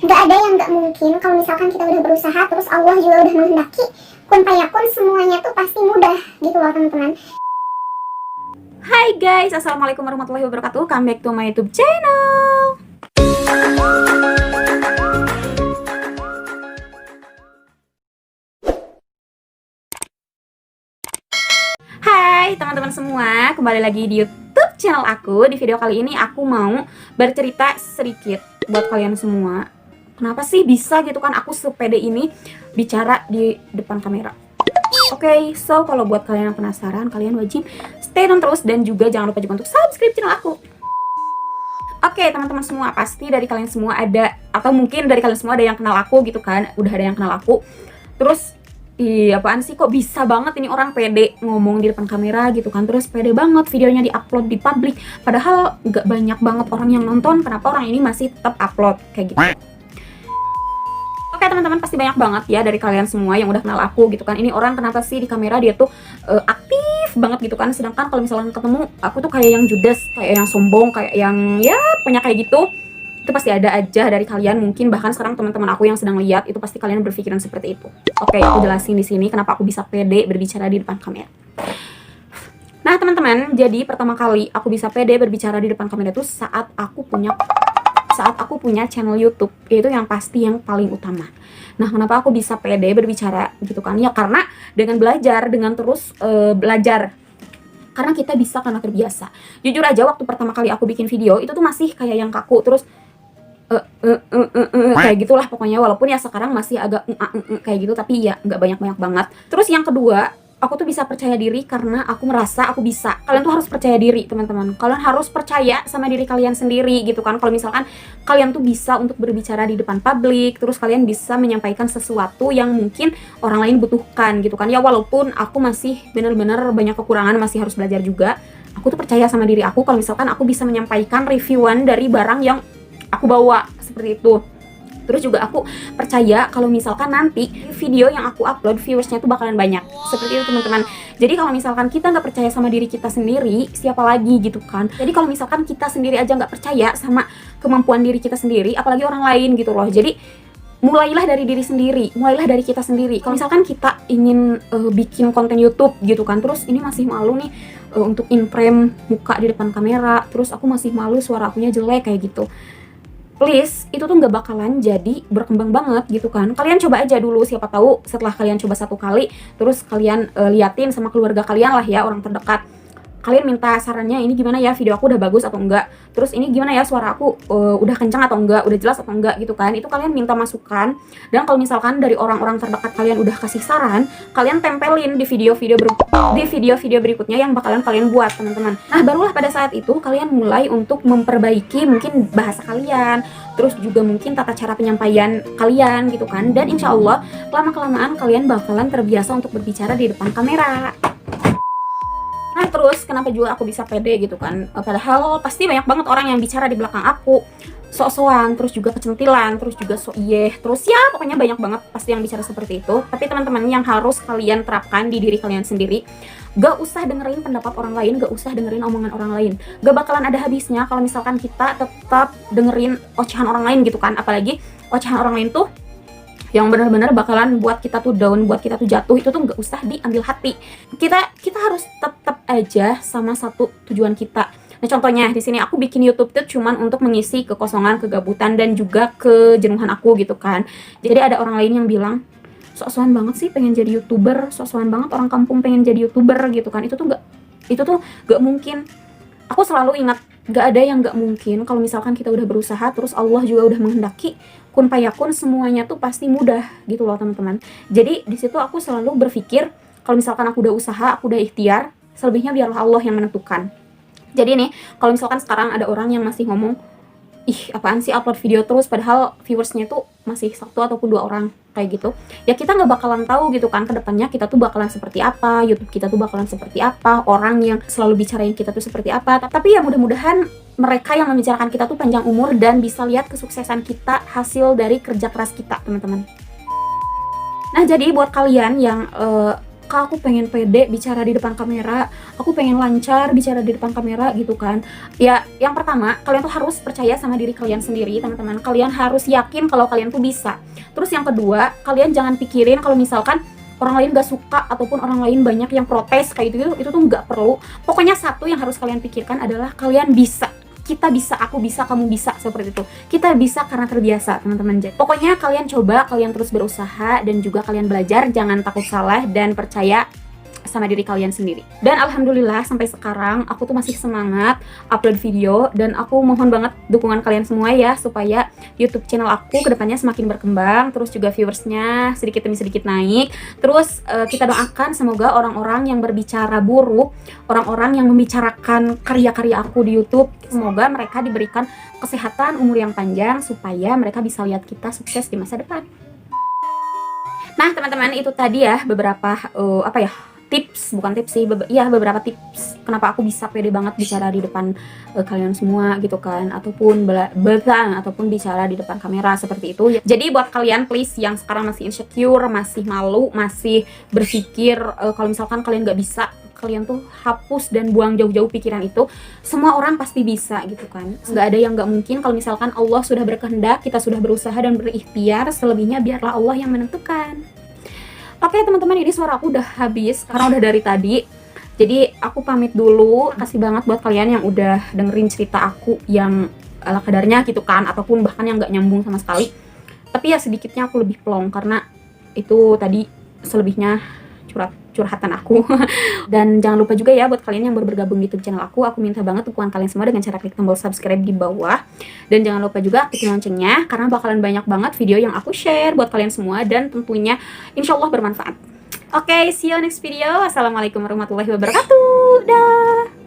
Nggak ada yang nggak mungkin kalau misalkan kita udah berusaha, terus Allah juga udah menghendaki, kun fayakun, semuanya tuh pasti mudah gitu loh teman-teman. Hai guys, assalamualaikum warahmatullahi wabarakatuh. Come back to my YouTube channel. Hai teman-teman semua, kembali lagi di YouTube channel aku. Di video kali ini aku mau bercerita sedikit buat kalian semua. Kenapa sih bisa gitu kan aku sepede ini bicara di depan kamera? Oke, so kalau buat kalian yang penasaran, kalian wajib stay tune terus dan juga jangan lupa juga untuk subscribe channel aku. Oke, teman-teman semua, pasti dari kalian semua ada, atau mungkin dari kalian semua ada yang kenal aku gitu kan, udah ada yang kenal aku. Terus, apaan sih kok bisa banget ini orang pede ngomong di depan kamera gitu kan, terus pede banget videonya di-upload di publik. Padahal nggak banyak banget orang yang nonton, kenapa orang ini masih tetap upload kayak gitu. Oke teman-teman, pasti banyak banget ya dari kalian semua yang udah kenal aku gitu kan. Ini orang kenapa sih di kamera dia tuh aktif banget gitu kan. Sedangkan kalau misalnya ketemu aku tuh kayak yang judes, kayak yang sombong, kayak yang ya punya kayak gitu. Itu pasti ada aja dari kalian, mungkin bahkan sekarang teman-teman aku yang sedang lihat itu pasti kalian berpikiran seperti itu. Oke, aku jelasin di sini kenapa aku bisa pede berbicara di depan kamera. Nah teman-teman, jadi pertama kali aku bisa pede berbicara di depan kamera itu saat aku punya channel YouTube, itu yang pasti yang paling utama. Nah, kenapa aku bisa pede berbicara gitu kan? Ya karena dengan belajar, dengan terus belajar. Karena kita bisa karena terbiasa. Jujur aja waktu pertama kali aku bikin video, itu tuh masih kayak yang kaku, terus kayak gitulah pokoknya. Walaupun ya sekarang masih agak kayak gitu, tapi ya nggak banyak-banyak banget. Terus yang kedua, aku tuh bisa percaya diri karena aku merasa aku bisa. Kalian tuh harus percaya diri teman-teman. Kalian harus percaya sama diri kalian sendiri gitu kan. Kalau misalkan kalian tuh bisa untuk berbicara di depan publik, terus kalian bisa menyampaikan sesuatu yang mungkin orang lain butuhkan gitu kan. Ya walaupun aku masih bener-bener banyak kekurangan, masih harus belajar juga. Aku tuh percaya sama diri aku kalau misalkan aku bisa menyampaikan reviewan dari barang yang aku bawa seperti itu. Terus juga aku percaya kalau misalkan nanti video yang aku upload viewersnya tuh bakalan banyak. Seperti itu teman-teman. Jadi kalau misalkan kita nggak percaya sama diri kita sendiri, siapa lagi gitu kan. Jadi kalau misalkan kita sendiri aja nggak percaya sama kemampuan diri kita sendiri, apalagi orang lain gitu loh. Jadi mulailah dari diri sendiri, mulailah dari kita sendiri. Kalau misalkan kita ingin bikin konten YouTube gitu kan, terus ini masih malu nih untuk in-frame muka di depan kamera, terus aku masih malu suara akunya jelek kayak gitu. Please, itu tuh nggak bakalan jadi berkembang banget gitu kan. Kalian coba aja dulu, siapa tahu setelah kalian coba satu kali, terus kalian liatin sama keluarga kalian lah ya, orang terdekat. Kalian minta sarannya, ini gimana ya video aku udah bagus atau enggak, terus ini gimana ya suara aku udah kencang atau enggak, udah jelas atau enggak gitu kan. Itu kalian minta masukan. Dan kalau misalkan dari orang-orang terdekat kalian udah kasih saran, kalian tempelin di video-video berikutnya yang bakalan kalian buat teman-teman. Nah barulah pada saat itu kalian mulai untuk memperbaiki mungkin bahasa kalian, terus juga mungkin tata cara penyampaian kalian gitu kan. Dan insya Allah lama-kelamaan kalian bakalan terbiasa untuk berbicara di depan kamera. Nah terus kenapa juga aku bisa pede gitu kan, padahal pasti banyak banget orang yang bicara di belakang aku sok-sokan, terus juga kecentilan, terus juga terus ya pokoknya banyak banget pasti yang bicara seperti itu. Tapi teman-teman, yang harus kalian terapkan di diri kalian sendiri, gak usah dengerin pendapat orang lain, gak usah dengerin omongan orang lain. Gak bakalan ada habisnya kalau misalkan kita tetap dengerin ocehan orang lain gitu kan. Apalagi ocehan orang lain tuh yang benar-benar bakalan buat kita tuh down, buat kita tuh jatuh, itu tuh nggak usah diambil hati. Kita harus tetap aja sama satu tujuan kita. Nah contohnya di sini aku bikin YouTube tuh cuman untuk mengisi kekosongan, kegabutan, dan juga kejenuhan aku gitu kan. Jadi ada orang lain yang bilang, sok-sokan banget sih pengen jadi YouTuber, sok-sokan banget orang kampung pengen jadi YouTuber gitu kan. Itu tuh nggak mungkin. Aku selalu ingat, gak ada yang gak mungkin. Kalau misalkan kita udah berusaha, terus Allah juga udah menghendaki, kun fayakun, semuanya tuh pasti mudah gitu loh teman-teman. Jadi di situ aku selalu berpikir, kalau misalkan aku udah usaha, aku udah ikhtiar, selebihnya biarlah Allah yang menentukan. Jadi nih, kalau misalkan sekarang ada orang yang masih ngomong, ih apaan sih upload video terus, padahal viewersnya tuh masih 1 ataupun 2 orang kayak gitu, ya kita nggak bakalan tahu gitu kan kedepannya kita tuh bakalan seperti apa, YouTube kita tuh bakalan seperti apa, orang yang selalu bicarain kita tuh seperti apa. Tapi ya mudah-mudahan mereka yang membicarakan kita tuh panjang umur dan bisa lihat kesuksesan kita hasil dari kerja keras kita teman-teman. Nah jadi buat kalian yang Kak, aku pengen pede bicara di depan kamera, aku pengen lancar bicara di depan kamera gitu kan. Ya, yang pertama, kalian tuh harus percaya sama diri kalian sendiri, teman-teman. Kalian harus yakin kalau kalian tuh bisa. Terus yang kedua, kalian jangan pikirin kalau misalkan orang lain gak suka ataupun orang lain banyak yang protes kayak gitu, itu tuh nggak perlu. Pokoknya satu yang harus kalian pikirkan adalah kalian bisa. Kita bisa, aku bisa, kamu bisa, seperti itu. Kita bisa karena terbiasa, teman-teman. Pokoknya kalian coba, kalian terus berusaha dan juga kalian belajar, jangan takut salah dan percaya sama diri kalian sendiri. Dan alhamdulillah sampai sekarang aku tuh masih semangat upload video, dan aku mohon banget dukungan kalian semua ya, supaya YouTube channel aku kedepannya semakin berkembang, terus juga viewersnya sedikit demi sedikit naik. Terus kita doakan semoga orang-orang yang berbicara buruk, orang-orang yang membicarakan karya-karya aku di YouTube, semoga mereka diberikan kesehatan, umur yang panjang, supaya mereka bisa lihat kita sukses di masa depan. Nah teman-teman, itu tadi ya beberapa tips, bukan tips sih, beberapa tips kenapa aku bisa pede banget bicara di depan kalian semua gitu kan, ataupun ataupun bicara di depan kamera seperti itu. Jadi buat kalian please yang sekarang masih insecure, masih malu, masih berpikir kalau misalkan kalian gak bisa, kalian tuh hapus dan buang jauh-jauh pikiran itu. Semua orang pasti bisa gitu kan, nggak ada yang nggak mungkin. Kalau misalkan Allah sudah berkehendak, kita sudah berusaha dan berikhtiar, selebihnya biarlah Allah yang menentukan. Oke teman-teman, ini suara aku udah habis karena udah dari tadi. Jadi aku pamit dulu. Kasih banget buat kalian yang udah dengerin cerita aku yang ala kadarnya gitu kan, ataupun bahkan yang nggak nyambung sama sekali. Tapi ya sedikitnya aku lebih plong karena itu tadi, selebihnya curhatan aku. Dan jangan lupa juga ya buat kalian yang baru bergabung di YouTube channel aku minta banget dukungan kalian semua dengan cara klik tombol subscribe di bawah. Dan jangan lupa juga aktifin loncengnya karena bakalan banyak banget video yang aku share buat kalian semua, dan tentunya insya Allah bermanfaat. Oke, see you next video. Assalamualaikum warahmatullahi wabarakatuh. Dah.